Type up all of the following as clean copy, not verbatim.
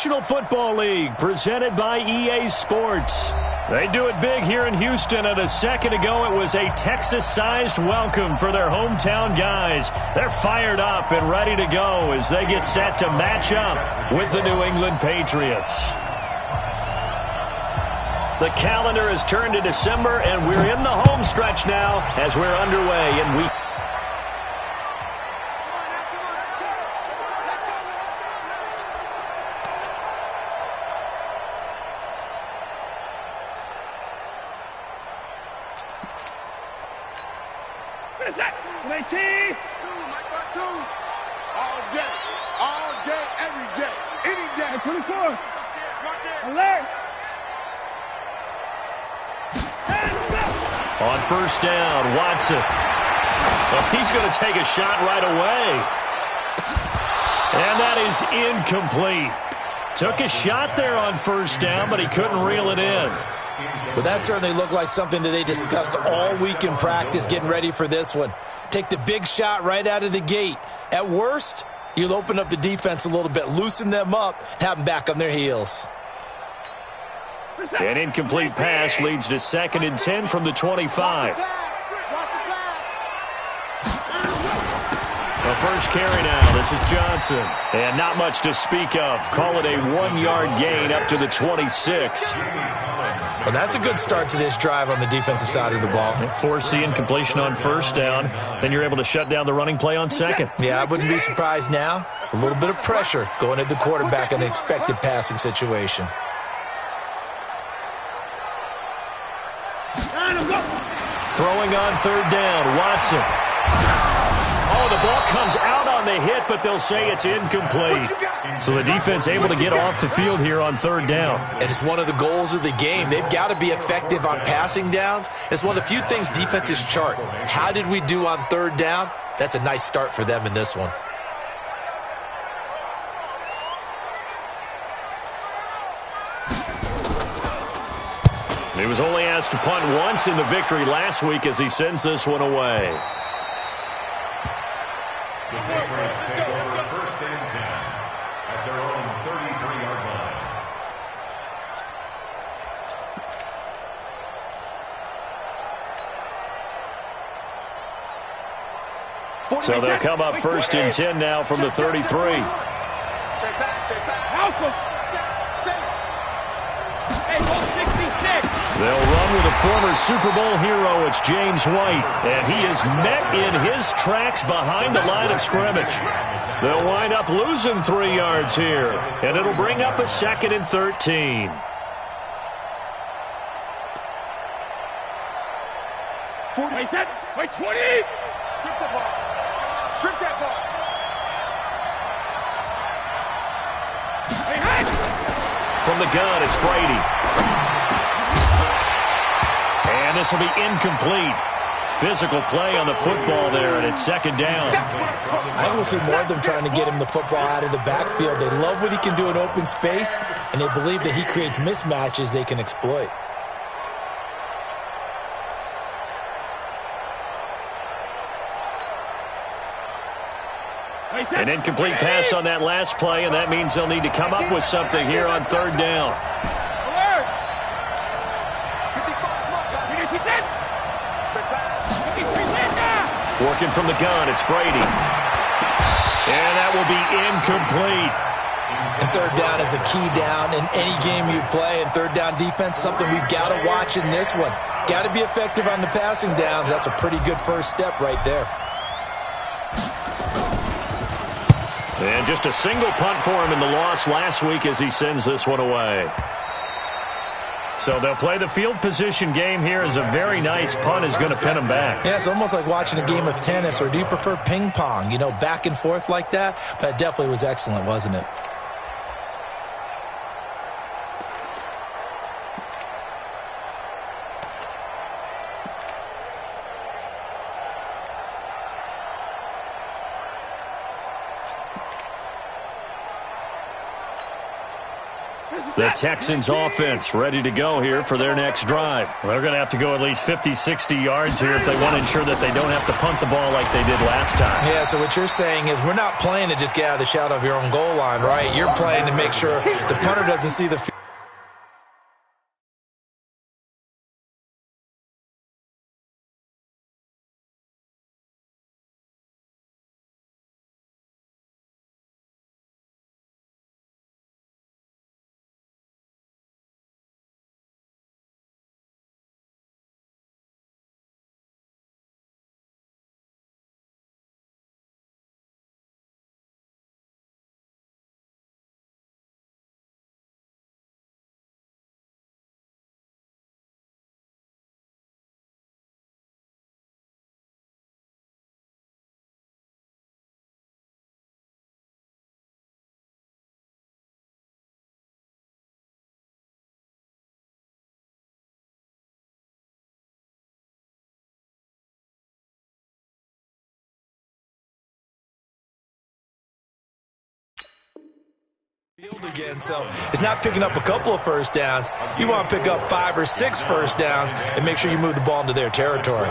National Football League, presented by EA Sports. They do it big here in Houston, and a second ago it was a Texas-sized welcome for their hometown guys. They're fired up and ready to go as they get set to match up with the New England Patriots. The calendar has turned to December, and we're in the home stretch now as we're underway in week. On first down, Watson. Well, he's going to take a shot right away. And that is incomplete. Took a shot there on first down, but he couldn't reel it in. Well, that certainly looked like something that they discussed all week in practice, getting ready for this one. Take the big shot right out of the gate. At worst, you'll open up the defense a little bit, loosen them up, and have them back on their heels. An incomplete pass leads to 2nd and 10 from the 25. The first carry now. This is Johnson. And not much to speak of. Call it a 1-yard gain up to the 26. Well, that's a good start to this drive on the defensive side of the ball. Force the incompletion on first down. Then you're able to shut down the running play on second. Yeah, I wouldn't be surprised now. A little bit of pressure going at the quarterback in an expected passing situation. Throwing on third down, Watson. Oh, the ball comes out on the hit, but they'll say it's incomplete. So the defense able to get off the field here on third down. And it's one of the goals of the game. They've got to be effective on passing downs. It's one of the few things defenses chart. How did we do on third down? That's a nice start for them in this one. He was only asked to punt once in the victory last week as he sends this one away. The Patriots take over 1st and 10 at their own 33-yard line. So they'll come up 1st and 10 now from the 33. Check back. They'll run with a former Super Bowl hero. It's James White. And he is met in his tracks behind the line of scrimmage. They'll wind up losing 3 yards here. And it'll bring up a 2nd and 13. Wait, 20! Strip the ball. Strip that ball. From the gun, it's Brady. And this will be incomplete. Physical play on the football there, and it's 2nd down. I think we'll see more of them trying to get him the football out of the backfield. They love what he can do in open space, and they believe that he creates mismatches they can exploit. An incomplete pass on that last play, and that means they'll need to come up with something here on third down. Working from the gun, it's Brady. And that will be incomplete. And third down is a key down in any game you play. And third down defense, something we've got to watch in this one. Got to be effective on the passing downs. That's a pretty good first step right there. And just a single punt for him in the loss last week as he sends this one away. So they'll play the field position game here as a very nice punt is going to pin them back. Yeah, it's almost like watching a game of tennis, or do you prefer ping pong? You know, back and forth like that? That definitely was excellent, wasn't it? The Texans offense ready to go here for their next drive. They're going to have to go at least 50, 60 yards here if they want to ensure that they don't have to punt the ball like they did last time. Yeah, so what you're saying is we're not playing to just get out of the shadow of your own goal line, right? You're playing to make sure the punter doesn't see the field. Again, so it's not picking up a couple of first downs. You want to pick up 5 or 6 first downs and make sure you move the ball into their territory.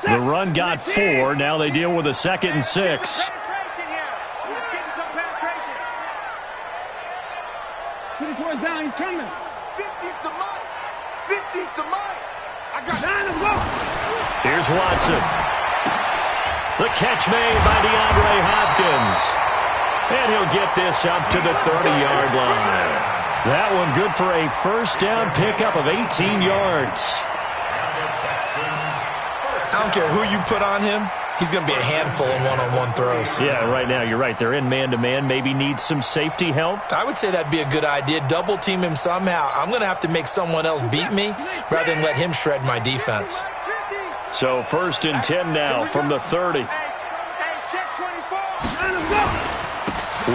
The run got 4. Now they deal with a 2nd and 6. Down, he's coming. 50's the mic. 50's the mic. I got 9 of them. Here's Watson. The catch made by DeAndre Hopkins. And he'll get this up to the 30-yard line. That one good for a first down pickup of 18 yards. I don't care who you put on him. He's going to be a handful in one-on-one throws. Yeah, right now, you're right. They're in man-to-man. Maybe needs some safety help. I would say that'd be a good idea. Double-team him somehow. I'm going to have to make someone else beat me rather than let him shred my defense. So 1st and 10 now from the 30.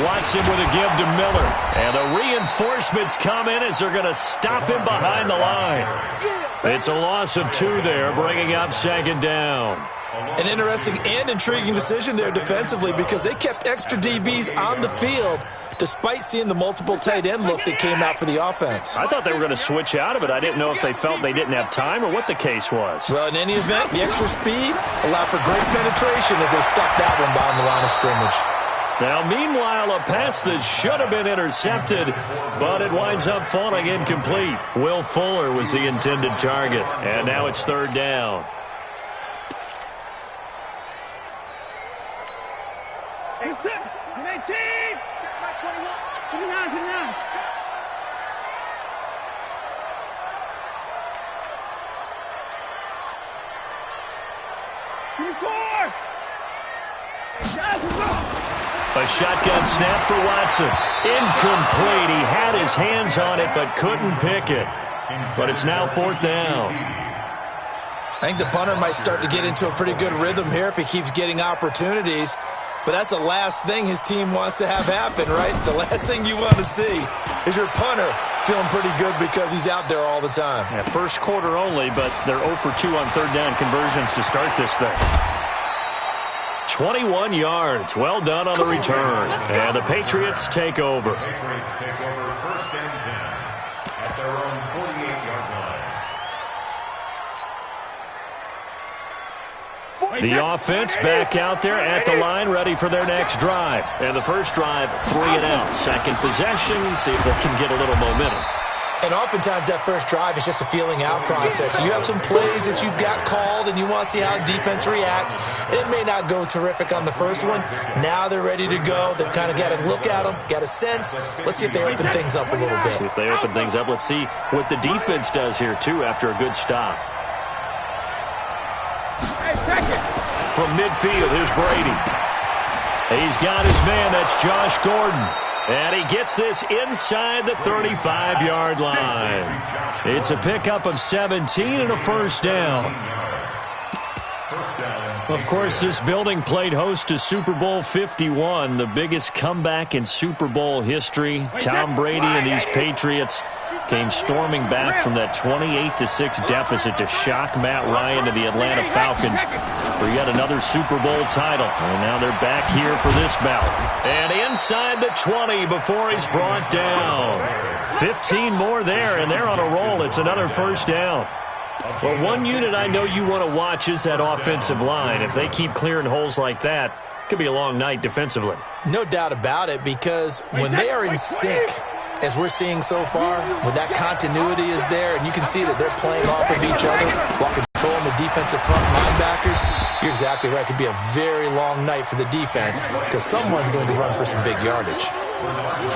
Watson with a give to Miller. And the reinforcements come in as they're going to stop him behind the line. It's a loss of 2 there, bringing up 2nd down. An interesting and intriguing decision there defensively because they kept extra DBs on the field despite seeing the multiple tight end look that came out for the offense. I thought they were going to switch out of it. I didn't know if they felt they didn't have time or what the case was. Well, in any event, the extra speed allowed for great penetration as they stuck that one behind the line of scrimmage. Now, meanwhile, a pass that should have been intercepted, but it winds up falling incomplete. Will Fuller was the intended target, and now it's 3rd down. He's set. 19. Check my 21. 29, 29. A shotgun snap for Watson. Incomplete. He had his hands on it but couldn't pick it. But it's now 4th down. I think the punter might start to get into a pretty good rhythm here if he keeps getting opportunities. But that's the last thing his team wants to have happen, right? The last thing you want to see is your punter feeling pretty good because he's out there all the time. Yeah, first quarter only, but they're 0 for 2 on 3rd down conversions to start this thing. 21 yards. Well done on the return. And the Patriots take over. The Patriots take over 1st and 10 at their own 48-yard line. The offense back out there at the line, ready for their next drive. And the first drive, 3 and out. Second possession, see if they can get a little momentum. And oftentimes that first drive is just a feeling out process. You have some plays that you've got called and you want to see how defense reacts. It may not go terrific on the first one. Now they're ready to go. They've kind of got to look at them, got a sense. Let's see if they open things up a little bit. See if they open things up. Let's see what the defense does here, too, after a good stop. From midfield, here's Brady. He's got his man. That's Josh Gordon. And he gets this inside the 35-yard line. It's a pickup of 17 and a first down. Of course, this building played host to Super Bowl 51, the biggest comeback in Super Bowl history. Tom Brady and these Patriots came storming back from that 28-6 deficit to shock Matt Ryan to the Atlanta Falcons for yet another Super Bowl title. And now they're back here for this bout. And inside the 20 before he's brought down. 15 more there, and they're on a roll. It's another first down. Well, one unit I know you want to watch is that offensive line. If they keep clearing holes like that, it could be a long night defensively. No doubt about it, because when they are in sync, as we're seeing so far, when that continuity is there, and you can see that they're playing off of each other while controlling the defensive front linebackers, you're exactly right. It could be a very long night for the defense because someone's going to run for some big yardage.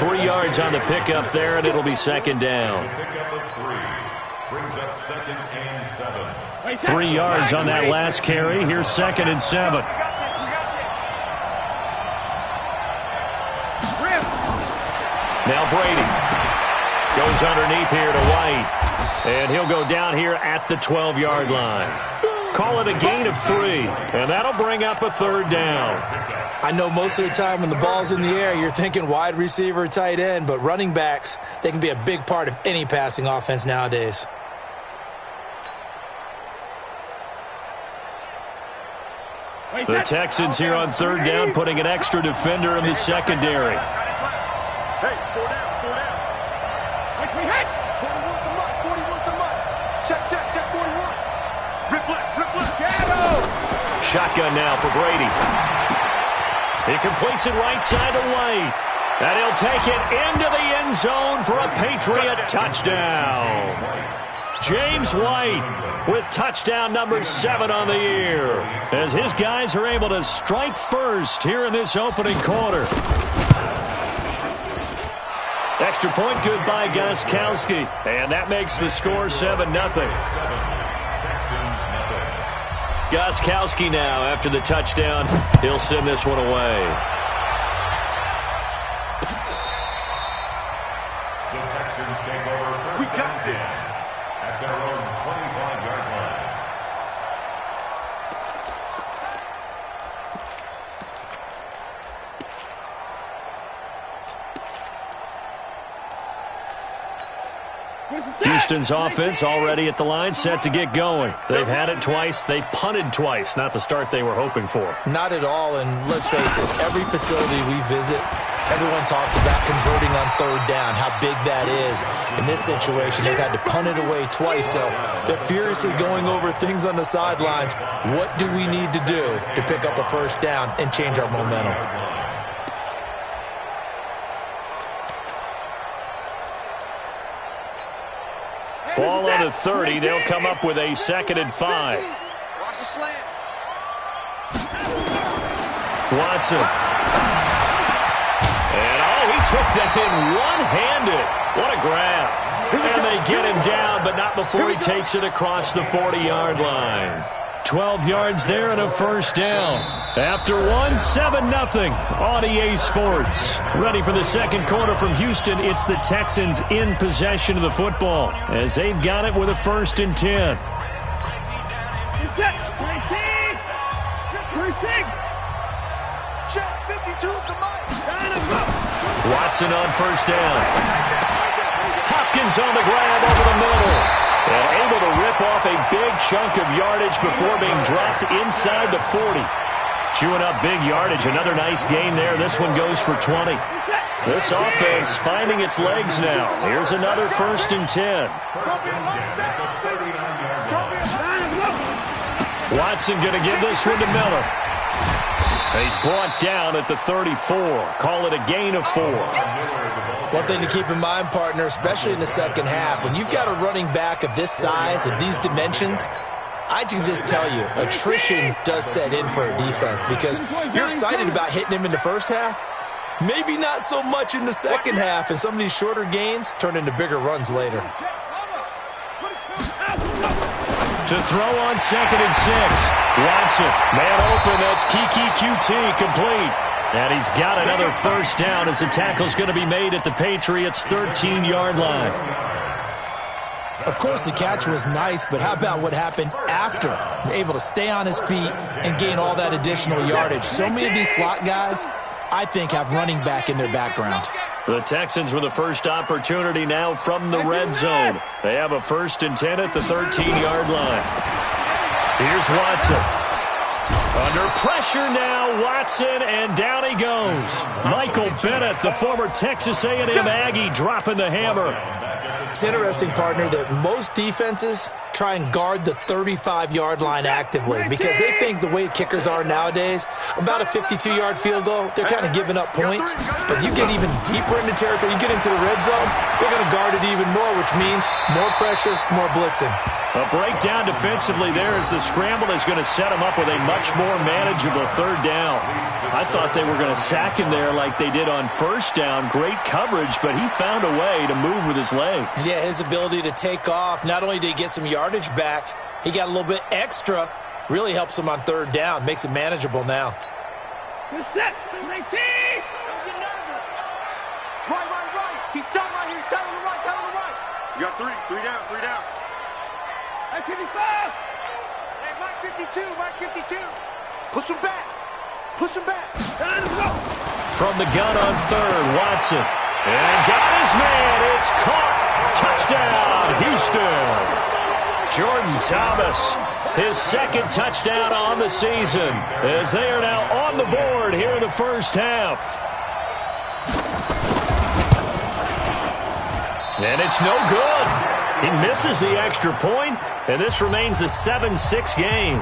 3 yards on the pickup there, and it'll be second down. Pickup of 3. Brings up 2nd and 7. 3 yards on that last carry. Here's 2nd and 7. Now Brady goes underneath here to White. And he'll go down here at the 12-yard line. Call it a gain of 3. And that'll bring up a third down. I know most of the time when the ball's in the air, you're thinking wide receiver, tight end, but running backs, they can be a big part of any passing offense nowadays. The Texans here on third down, putting an extra defender in the secondary. Hey, 4 down, 4 down. Wait, we hit. 41's the mutt, 41's the mutt. Check 41. Rip left, Shadow. Shotgun now for Brady. He completes it right side to White. And he'll take it into the end zone for a Patriot touchdown. James White with touchdown number 7 on the year, as his guys are able to strike first here in this opening quarter. Extra point good by Gostkowski, and that makes the score 7-0. Gostkowski now, after the touchdown, he'll send this one away. The Texans take over first and 10 at their own 25-yard line. Houston's offense already at the line, set to get going. They've had it twice. They've punted twice. Not the start they were hoping for. Not at all, and let's face it, every facility we visit, everyone talks about converting on third down, how big that is. In this situation, they've had to punt it away twice, so they're furiously going over things on the sidelines. What do we need to do to pick up a first down and change our momentum? Ball on the 30. They'll come up with a 2nd and 5. Watch the slant. Watson. And, he took that in one-handed. What a grab. And they get him down, but not before he takes it across the 40-yard line. 12 yards there and a first down. After 7-0 on EA Sports. Ready for the second quarter from Houston. It's the Texans in possession of the football as they've got it with a 1st and 10. 26. Check 52 to Mike. Watson on first down. Hopkins on the grab over the middle. And able to rip off a big chunk of yardage before being dropped inside the 40. Chewing up big yardage. Another nice gain there. This one goes for 20. This offense finding its legs now. Here's another 1st and 10. Watson going to give this one to Miller. He's brought down at the 34. Call it a gain of 4. One thing to keep in mind, partner, especially in the second half, when you've got a running back of this size, of these dimensions, I can just tell you, attrition does set in for a defense because you're excited about hitting him in the first half. Maybe not so much in the second half, and some of these shorter gains turn into bigger runs later. To throw on 2nd and 6. Watson, man open, that's Kiki QT, complete. And he's got another first down as the tackle's going to be made at the Patriots' 13-yard line. Of course, the catch was nice, but how about what happened after? Able to stay on his feet and gain all that additional yardage. So many of these slot guys, I think, have running back in their background. The Texans with the first opportunity now from the red zone. They have a 1st and 10 at the 13-yard line. Here's Watson. Under pressure now, Watson, and down he goes. Michael Bennett, the former Texas A&M Aggie, dropping the hammer. It's interesting, partner, that most defenses try and guard the 35-yard line actively because they think the way kickers are nowadays, about a 52-yard field goal, they're kind of giving up points. But you get even deeper into territory, you get into the red zone, they're going to guard it even more, which means more pressure, more blitzing. A breakdown defensively there as the scramble is going to set him up with a much more manageable 3rd down. I thought they were going to sack him there like they did on 1st down. Great coverage, but he found a way to move with his legs. Yeah, his ability to take off, not only did he get some yardage back, he got a little bit extra. Really helps him on 3rd down, makes it manageable now. Good set. 19. Don't get nervous. Right. He's telling right here. He's telling him right. You got 3 down. 55. Hey, Mike 52. Push him back. Time to go. From the gun on 3rd, Watson. And got his man. It's caught. Touchdown, Houston. Jordan Thomas, his 2nd touchdown on the season, as they are now on the board here in the first half. And it's no good. He misses the extra point, and this remains a 7-6 game.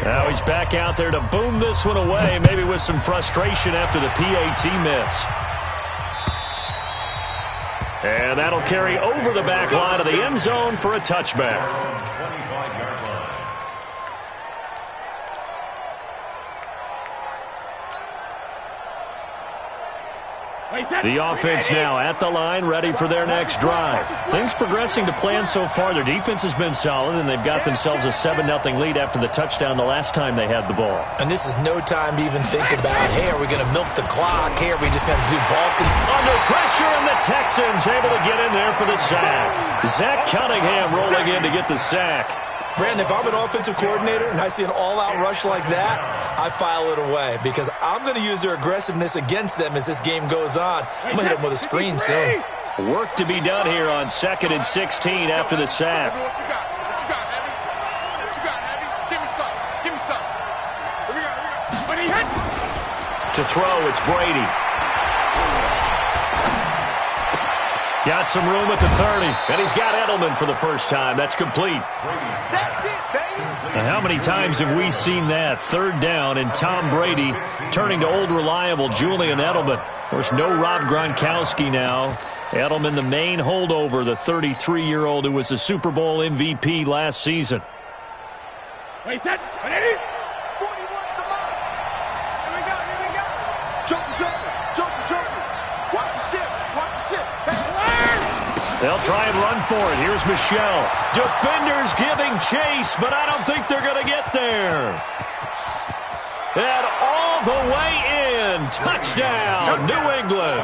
Now he's back out there to boom this one away, maybe with some frustration after the PAT miss. And that'll carry over the back line of the end zone for a touchback. The offense now at the line, ready for their next drive. Things progressing to plan so far. Their defense has been solid, and they've got themselves a 7-0 lead after the touchdown the last time they had the ball. And this is no time to even think about, hey, are we going to milk the clock? Hey, are we just going to do ball control? Under pressure, and the Texans able to get in there for the sack. Zach Cunningham rolling in to get the sack. Brandon, if I'm an offensive coordinator and I see an all-out rush like that, I file it away because I'm going to use their aggressiveness against them as this game goes on. I'm going to hit them with a screen soon. Work to be done here on 2nd and 16 after the sack. What you got, Heavy? Give me some. Here we go. When he hit. To throw, it's Brady. Got some room at the 30, and he's got Edelman for the first time. That's complete. That's it, baby. And how many times have we seen that? 3rd down, and Tom Brady turning to old reliable Julian Edelman. Of course, no Rob Gronkowski now. Edelman, the main holdover, the 33-year-old who was the Super Bowl MVP last season. Wait, set. 41's the mark. Here we go. Joker. Watch the ship. They'll try and run for it. Here's Michelle. Defenders giving chase, but I don't think they're going to get there. And all the way in. Touchdown, New England.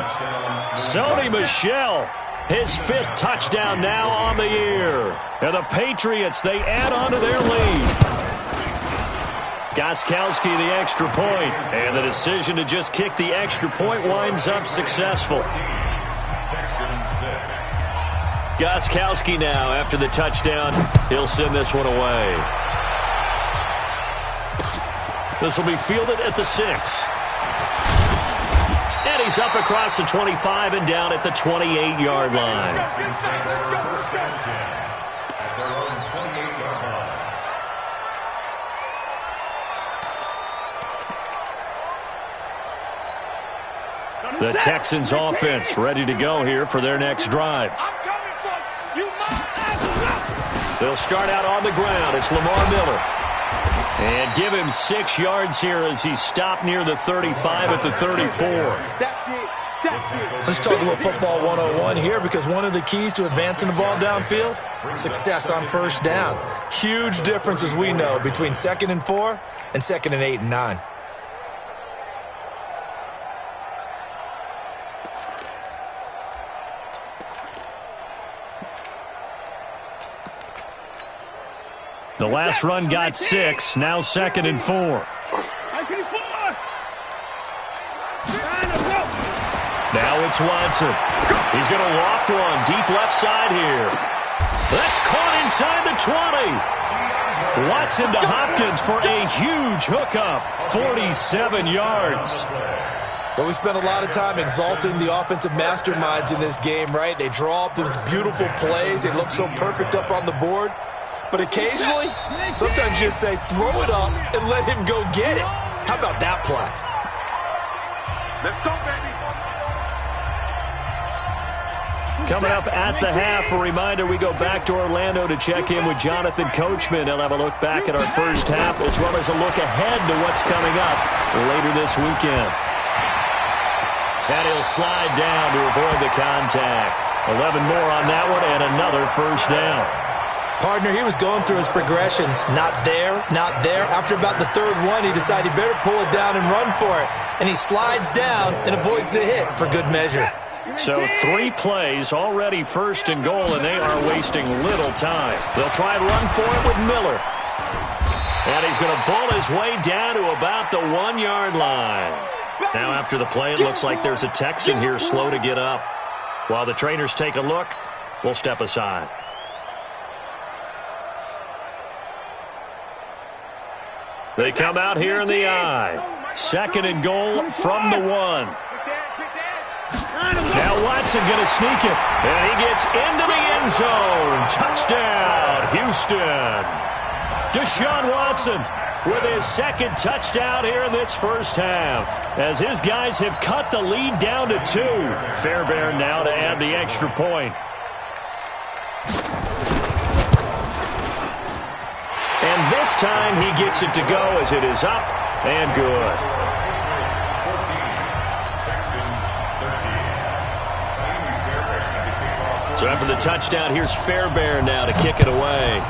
Sony Michel, his 5th touchdown now on the year. And the Patriots, they add on to their lead. Gostkowski, the extra point. And the decision to just kick the extra point winds up successful. Gostkowski now, after the touchdown, he'll send this one away. This will be fielded at the 6. And he's up across the 25 and down at the 28-yard line. The Texans offense ready to go here for their next drive. They'll start out on the ground. It's Lamar Miller. And give him 6 yards here as he's stopped near the 35 at the 34. Let's talk a little football 101 here because one of the keys to advancing the ball downfield, success on 1st down. Huge difference, as we know, between 2nd and 4 and 2nd and 8 and 9. The last run got 6, now 2nd and 4. it's Watson. He's going to loft one deep left side here. That's caught inside the 20. Watson to Hopkins for a huge hookup. 47 yards. But we spent a lot of time exalting the offensive masterminds in this game, right? They draw up these beautiful plays. They look so perfect up on the board. But occasionally, sometimes you just say, throw it up and let him go get it. How about that play? Let's go, baby. Coming up at the half, a reminder, we go back to Orlando to check in with Jonathan Coachman. He'll have a look back at our first half as well as a look ahead to what's coming up later this weekend. And he'll slide down to avoid the contact. 11 more on that one and another first down. Partner, he was going through his progressions. Not there, not there. After about the third one, he decided he better pull it down and run for it. And he slides down and avoids the hit for good measure. So 3 plays, already first and goal, and they are wasting little time. They'll try and run for it with Miller. And he's going to bull his way down to about the 1-yard line. Now after the play, it looks like there's a Texan here slow to get up. While the trainers take a look, we'll step aside. They come out here in the eye. Second and goal from the 1. Now Watson going to sneak it. And he gets into the end zone. Touchdown, Houston. Deshaun Watson with his second touchdown here in this first half, as his guys have cut the lead down to 2. Fairbairn now to add the extra point. And this time he gets it to go as it is up and good. So after the touchdown, here's Fairbairn now to kick it away.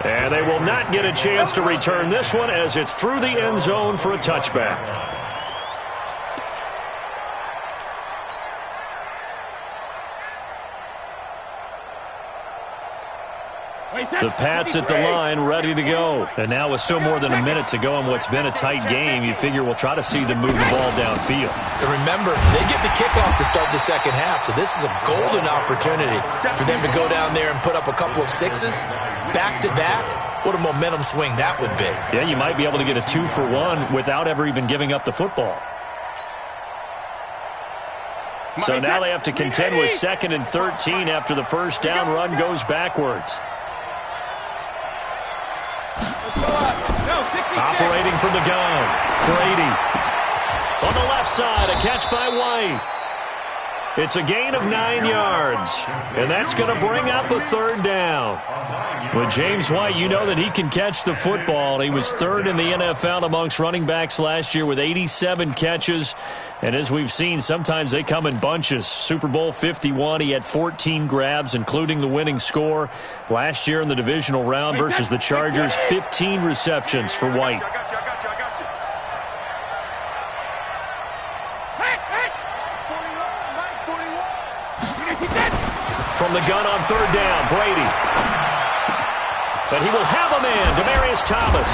And they will not get a chance to return this one as it's through the end zone for a touchback. The Pats at the line, ready to go. And now with still more than a minute to go in what's been a tight game, you figure we'll try to see them move the ball downfield. And remember, they get the kickoff to start the second half, so this is a golden opportunity for them to go down there and put up a couple of 6s back-to-back. What a momentum swing that would be. Yeah, you might be able to get a 2-for-1 without ever even giving up the football. So now they have to contend with 2nd and 13 after the first down run goes backwards. Operating from the gun, Brady. On the left side, a catch by White. It's a gain of 9 yards, and that's going to bring up a third down. With James White, you know that he can catch the football. He was 3rd in the NFL amongst running backs last year with 87 catches. And as we've seen, sometimes they come in bunches. Super Bowl 51, he had 14 grabs, including the winning score. Last year in the divisional round versus the Chargers, 15 receptions for White. From the gun on 3rd down, Brady. But he will have a man, Demaryius Thomas.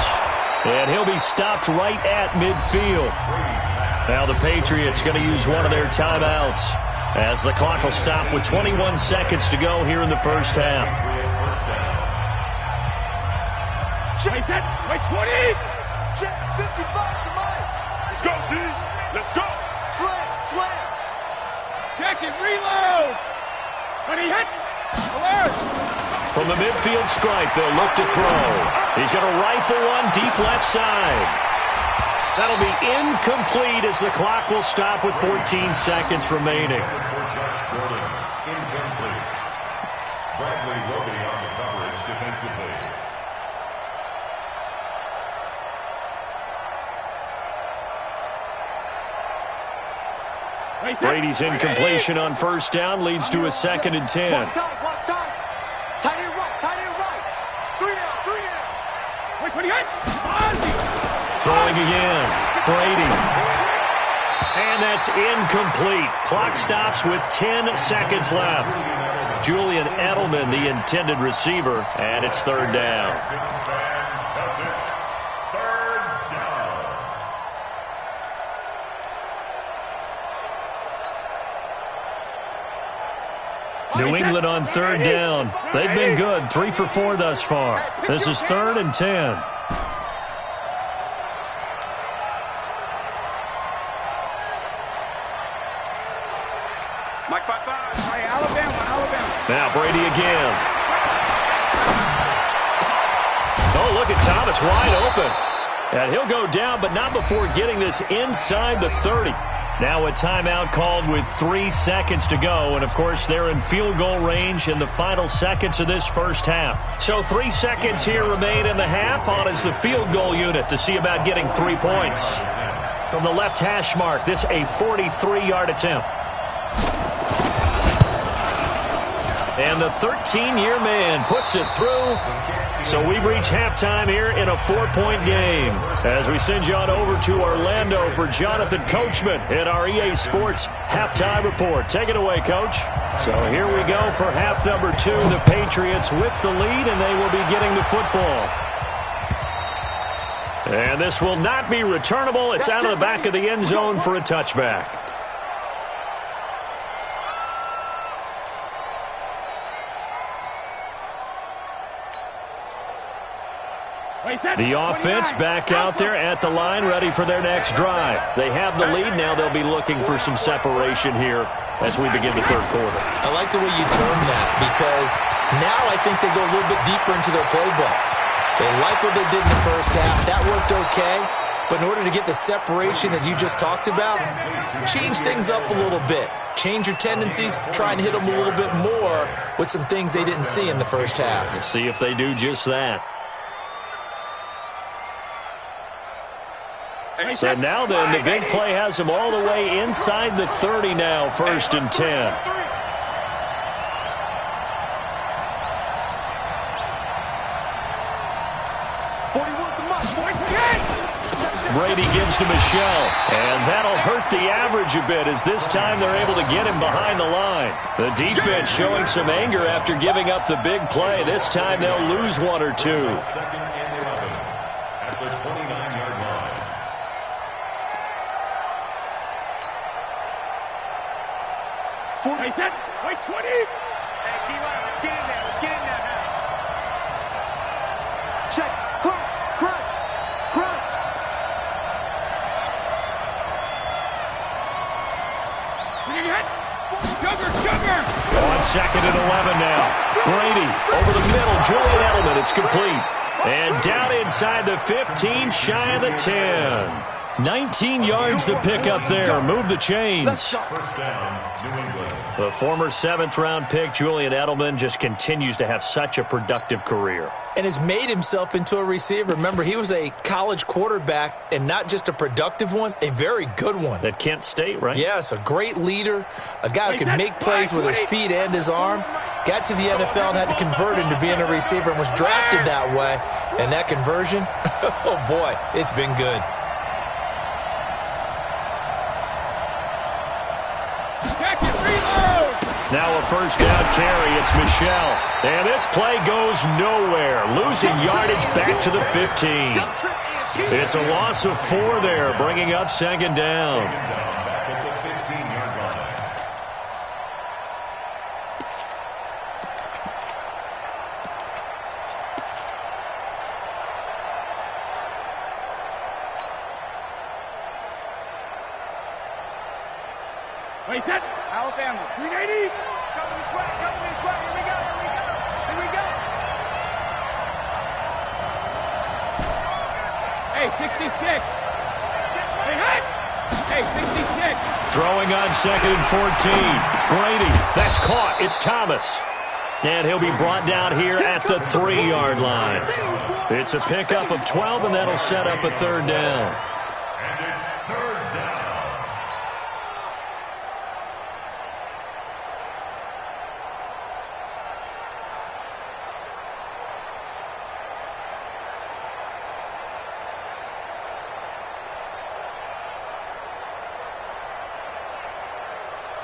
And he'll be stopped right at midfield. Now the Patriots going to use one of their timeouts as the clock will stop with 21 seconds to go here in the first half. Check that. Wait, 20. Check 55 to Mike. Let's go, D. Let's go. Slam. Check it. Reload. When he hit. Alert. From the midfield stripe, they'll look to throw. He's going to rifle one deep left side. That'll be incomplete as the clock will stop with 14 seconds remaining. Incomplete. Bradley Roby on the coverage defensively. Brady's incompletion on first down leads to a 2nd and 10. Watch time. Tight end right. 3 down. Wait, 28. Throwing again. Brady. And that's incomplete. Clock stops with 10 seconds left. Julian Edelman, the intended receiver, and it's 3rd down. New England on third down. They've been good, 3 for 4 thus far. This is 3rd and 10. Mike 5-5. Alabama. Now Brady again. Oh, look at Thomas wide open. And he'll go down, but not before getting this inside the 30. Now a timeout called with 3 seconds to go. And, of course, they're in field goal range in the final seconds of this first half. So 3 seconds here remain in the half. On is the field goal unit to see about getting 3 points. From the left hash mark, this a 43-yard attempt. And the 13-year man puts it through. So we've reached halftime here in a 4-point game. As we send you on over to Orlando for Jonathan Coachman in our EA Sports Halftime Report. Take it away, Coach. So here we go for half number 2. The Patriots with the lead, and they will be getting the football. And this will not be returnable. It's out of the back of the end zone for a touchback. The offense back out there at the line, ready for their next drive. They have the lead. Now they'll be looking for some separation here as we begin the third quarter. I like the way you termed that, because now I think they go a little bit deeper into their playbook. They like what they did in the first half. That worked okay. But in order to get the separation that you just talked about, change things up a little bit. Change your tendencies. Try and hit them a little bit more with some things they didn't see in the first half. We'll see if they do just that. So now then, the big play has them all the way inside the 30 now, 1st and 10. Brady gives to Michelle, and that'll hurt the average a bit as this time they're able to get him behind the line. The defense showing some anger after giving up the big play. This time they'll lose 1 or 2. 2nd and 11 at the 29-yard line. Wait, 20. Hey, D-line, let's get in there. Let's get in there now. Check. Crunch. Sugar. On 2nd and 11 now. Brady over the middle. Julian Edelman. It's complete. And down inside the 15, shy of the 10. 19 yards to pick up there. Move the chains. First down, New England. The former 7th-round pick, Julian Edelman, just continues to have such a productive career. And has made himself into a receiver. Remember, he was a college quarterback, and not just a productive one, a very good one. At Kent State, right? Yes, a great leader, a guy who can make plays with his feet and his arm. Got to the NFL and had to convert into being a receiver and was drafted that way. And that conversion, oh boy, it's been good. Now a first down carry. It's Michelle. And this play goes nowhere. Losing yardage back to the 15. It's a loss of 4 there, bringing up 2nd down. Back at the 15-yard line. Wait, that. Alabama. 380. Coming this way. Here we go. Hey, 66. Hey, 66. Throwing on 2nd and 14. Brady. That's caught. It's Thomas. And he'll be brought down here at the 3-yard line. It's a pickup of 12, and that'll set up a 3rd down. And it's 3rd down.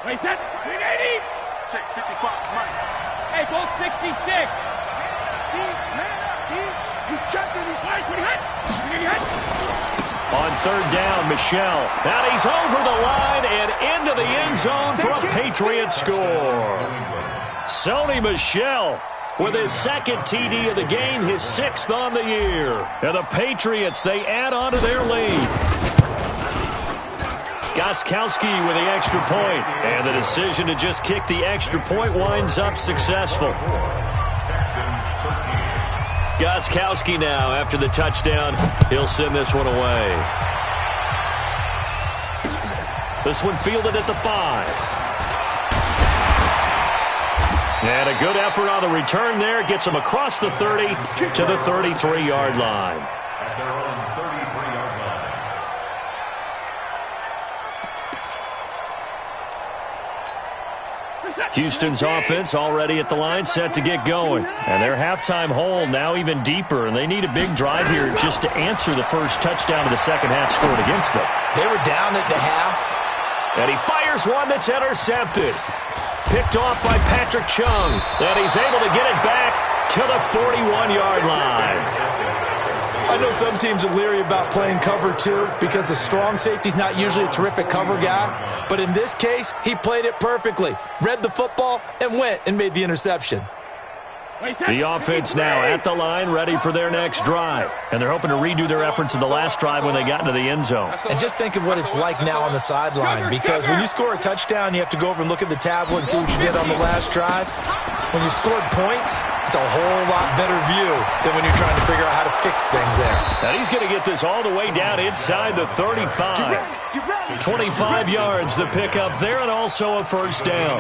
Wait, that. 380. Check 55. Mike. Hey, both 66. Man up, D. He's checking. He's right. On 3rd down, Michelle. Now he's over the line and into the end zone for a Patriot score. Sony Michel with his second TD of the game, his 6th on the year. And the Patriots, they add on to their lead. Gostkowski with the extra point. And the decision to just kick the extra point winds up successful. Gostkowski now, after the touchdown, he'll send this one away. This one fielded at the 5. And a good effort on the return there. Gets him across the 30 to the 33-yard line. At their own 33-yard line. Houston's offense already at the line, set to get going. And their halftime hole now even deeper. And they need a big drive here just to answer the first touchdown of the second half scored against them. They were down at the half. And he fires one that's intercepted. Picked off by Patrick Chung. And he's able to get it back to the 41-yard line. I know some teams are leery about playing cover 2 because the strong safety's not usually a terrific cover guy. But in this case, he played it perfectly. Read the football and went and made the interception. The offense now at the line, ready for their next drive. And they're hoping to redo their efforts in the last drive when they got into the end zone. And just think of what it's like now on the sideline, because when you score a touchdown, you have to go over and look at the tablet and see what you did on the last drive. When you scored points, it's a whole lot better view than when you're trying to figure out how to fix things there. And he's going to get this all the way down inside the 35. 25 yards the pickup there, and also a first down.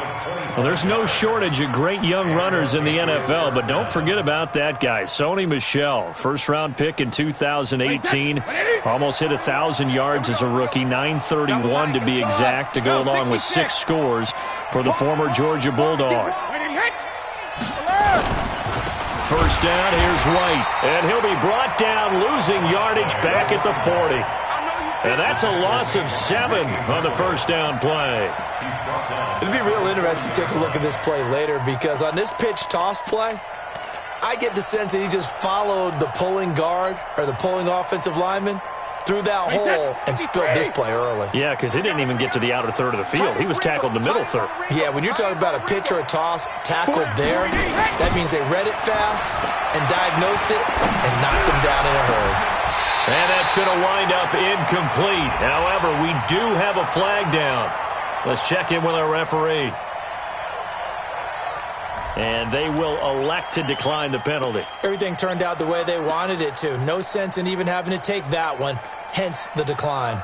Well, there's no shortage of great young runners in the NFL, but don't forget about that guy, Sony Michel. First-round pick in 2018. Almost hit 1,000 yards as a rookie, 931 to be exact, to go along with 6 scores for the former Georgia Bulldog. First down, here's White. And he'll be brought down, losing yardage back at the 40. And that's a loss of 7 on the first down play. It'll be real interesting to take a look at this play later, because on this pitch toss play, I get the sense that he just followed the pulling guard or the pulling offensive lineman through that hole and spilled this play early. Yeah, because he didn't even get to the outer third of the field. He was tackled in the middle third. Yeah, when you're talking about a pitch or a toss tackled there, that means they read it fast and diagnosed it and knocked him down in a hurry. And that's going to wind up incomplete. However, we do have a flag down. Let's check in with our referee. And they will elect to decline the penalty. Everything turned out the way they wanted it to. No sense in even having to take that one, hence the decline.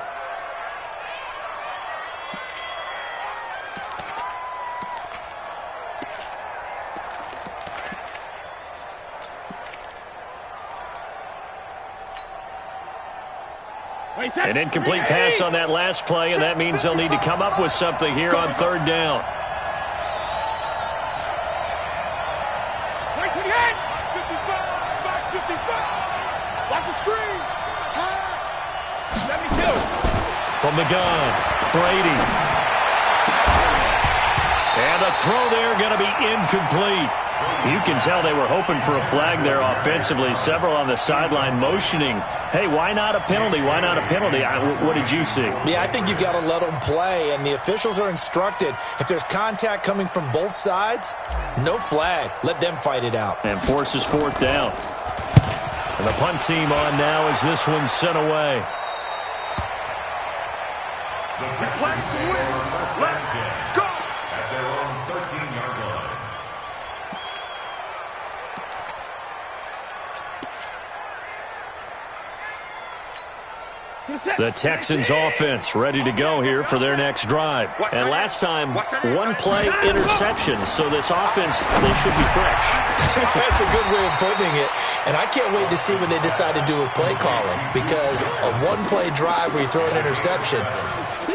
An incomplete pass on that last play, and that means they'll need to come up with something here on third down. Watch the screen. Pass. 72. From the gun, Brady. And the throw there going to be incomplete. You can tell they were hoping for a flag there offensively. Several on the sideline motioning, hey, why not a penalty? Why not a penalty? What did you see? Yeah, I think you've got to let them play, and the officials are instructed. If there's contact coming from both sides, no flag. Let them fight it out. And forces fourth down. And the punt team on now as this one's sent away. The flag to win. Let's go. At their own 13-yard line. The Texans offense ready to go here for their next drive. And last time, one play interception, so this offense, they should be fresh. That's a good way of putting it. And I can't wait to see what they decide to do with play calling, because a one-play drive where you throw an interception,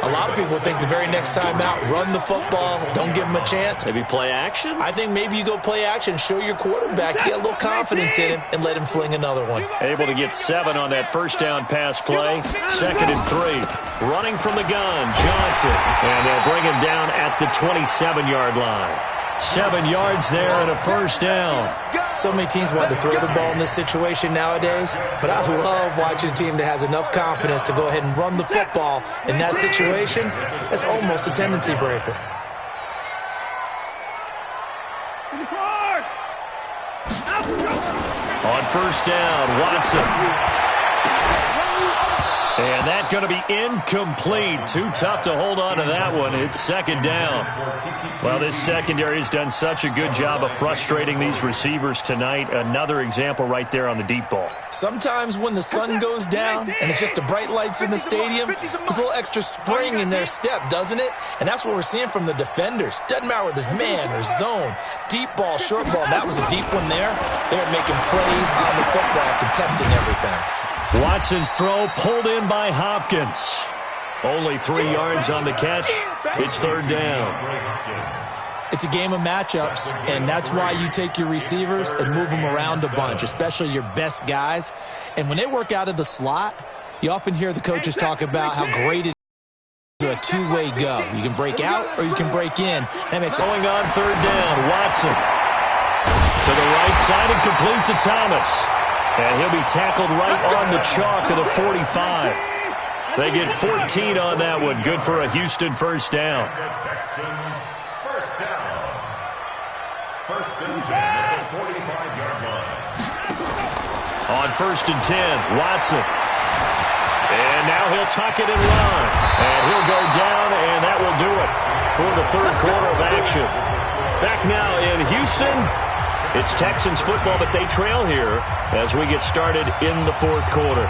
a lot of people think the very next time out, run the football, don't give them a chance. Maybe play action? I think maybe you go play action, show your quarterback, get a little confidence in him, and let him fling another one. Able to get 7 on that first down pass play. 2nd and 3. Running from the gun, Johnson. And they'll bring him down at the 27-yard line. 7 yards there and a first down. So many teams want to throw the ball in this situation nowadays, but I love watching a team that has enough confidence to go ahead and run the football in that situation. That's almost a tendency breaker. first down. Watson. And that's going to be incomplete. Too tough to hold on to that one. It's second down. Well, this secondary has done such a good job of frustrating these receivers tonight. Another example right there on the deep ball. Sometimes when the sun goes down and it's just the bright lights in the stadium, there's a little extra spring in their step, doesn't it? And that's what we're seeing from the defenders. Doesn't matter whether it's man or zone, deep ball, short ball. That was a deep one there. They're making plays on the football, contesting everything. Watson's throw pulled in by Hopkins. Only 3 yards on the catch. It's third down. It's a game of matchups, and that's why you take your receivers and move them around a bunch, especially your best guys. And when they work out of the slot, you often hear the coaches talk about how great it is to a two-way go. You can break out or you can break in. That makes going on third down. Watson to the right side and complete to Thomas. And he'll be tackled right on the chalk of the 45. They get 14 on that one. Good for a Houston first down. Texans first down. First and 10 at the 45-yard line. On first and 10, Watson. And now he'll tuck it and run. And he'll go down, and that will do it for the third quarter of action. Back now in Houston. It's Texans football, but they trail here as we get started in the fourth quarter.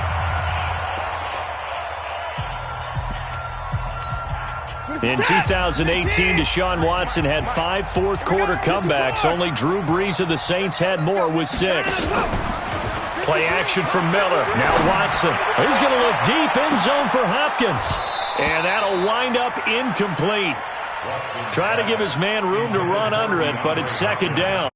In 2018, Deshaun Watson had 5 fourth-quarter comebacks. Only Drew Brees of the Saints had more with 6. Play action from Miller. Now Watson. He's going to look deep in zone for Hopkins. And that'll wind up incomplete. Try to give his man room to run under it, but it's second down.